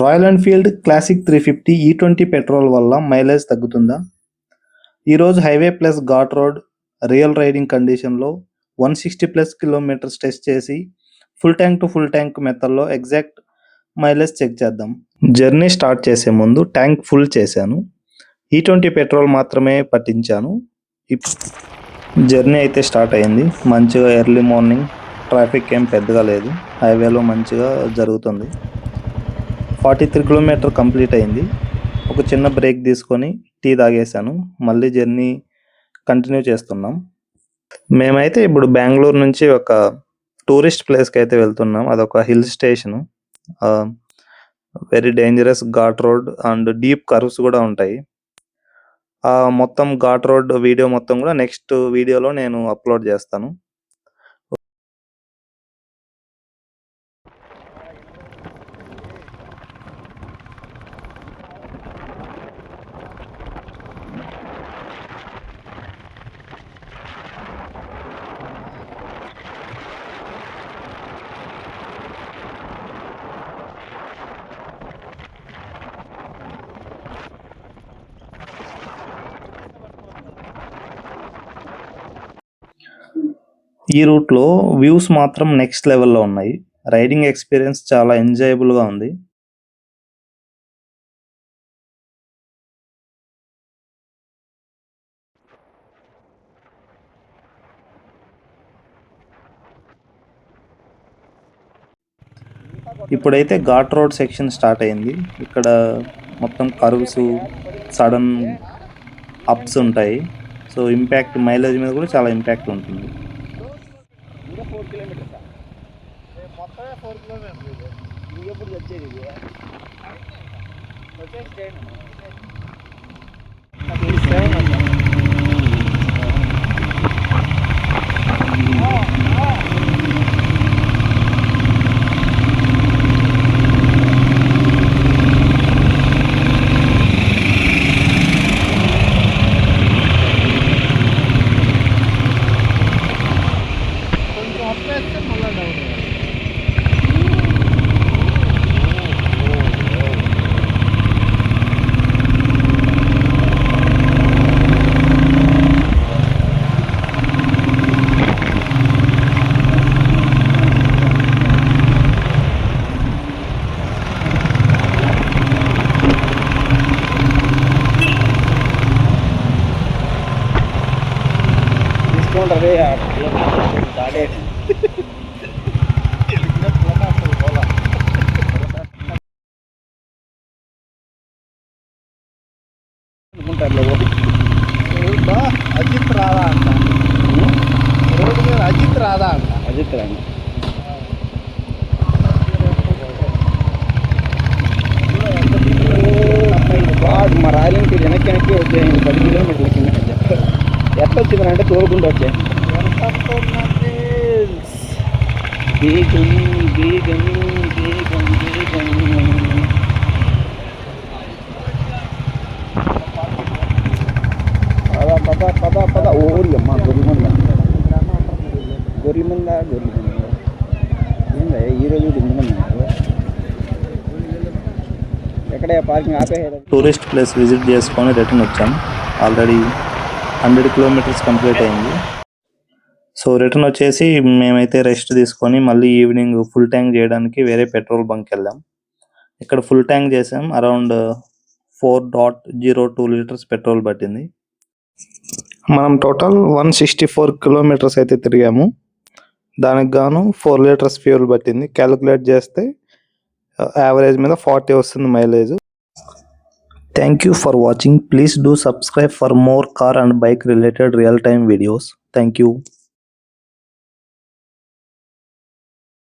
Royal Enfield classic 350 E20 petrol వల్ల mileage తగ్గుతుందా? ఈరోజు highway plus ghat road real riding కండిషన్లో 160+ కిలోమీటర్స్ టెస్ట్ చేసి full tank to full tank మెథడ్లో ఎగ్జాక్ట్ మైలేజ్ చెక్ చేద్దాం. జర్నీ స్టార్ట్ చేసే ముందు ట్యాంక్ ఫుల్ చేశాను. E20 పెట్రోల్ మాత్రమే పట్టించాను. జర్నీ అయితే స్టార్ట్ అయింది. మంచిగా ఎర్లీ మార్నింగ్, ట్రాఫిక్ ఏం పెద్దగా లేదు, హైవేలో మంచిగా జరుగుతుంది. 43 కిలోమీటర్ కంప్లీట్ అయింది. ఒక చిన్న బ్రేక్ తీసుకొని టీ తాగేశాను. మళ్ళీ జర్నీ కంటిన్యూ చేస్తున్నాం. మేమైతే ఇప్పుడు బెంగళూరు నుంచి ఒక టూరిస్ట్ ప్లేస్కి అయితే వెళ్తున్నాం. అదొక hill station. Very dangerous ghat road and deep curves కూడా ఉంటాయి. మొత్తం ఘాట్ రోడ్ వీడియో మొత్తం కూడా నెక్స్ట్ వీడియోలో నేను అప్లోడ్ చేస్తాను. ఈ రూట్లో వ్యూస్ మాత్రం నెక్స్ట్ లెవెల్లో ఉన్నాయి. రైడింగ్ ఎక్స్పీరియన్స్ చాలా ఎంజాయబుల్గా ఉంది. ఇప్పుడైతే ఘాట్ రోడ్ సెక్షన్ స్టార్ట్ అయింది. ఇక్కడ మొత్తం కర్వ్స్, సడన్ అప్స్ ఉంటాయి. సో ఇంపాక్ట్ మైలేజ్ మీద కూడా చాలా ఇంపాక్ట్ ఉంటుంది. అజిత్ రాదా అంట, రోడ్డు మీద అజిత్ రాదా అంట, అజిత్ రాని మా రాయల్ ఎన్ఫీల్డ్ వెనక్కి వచ్చాయండి 10 కిలోమీటర్ల కింద. ఎట్లా వచ్చిందని అంటే తోలుకుంటూ వచ్చాయి. పద ఓడి అమ్మ గొర్రెమంద ఏందా ఈరోజు ఎక్కడ పార్కింగ్ ఆపే. టూరిస్ట్ ప్లేస్ విజిట్ చేసుకొని రిటర్న్ వచ్చాం. ఆల్రెడీ 100 కిలోమీటర్స్ కంప్లీట్ అయింది. సో రిటర్న్ వచ్చేసి మేమైతే రెస్ట్ తీసుకొని మళ్ళీ ఈవినింగ్ ఫుల్ ట్యాంక్ చేయడానికి వేరే పెట్రోల్ బంక్ వెళ్ళాం. ఇక్కడ ఫుల్ ట్యాంక్ చేసాం. అరౌండ్ 4.02 లీటర్స్ పెట్రోల్ పట్టింది. మనం టోటల్ 164 కిలోమీటర్స్ అయితే తిరిగాము. దానికి గాను 4 లీటర్స్ ఫ్యూల్ పట్టింది. క్యాలిక్యులేట్ చేస్తే యావరేజ్ మీద 40 వస్తుంది mileage. Thank you for watching. Please do subscribe for more car and bike related real time videos. Thank you.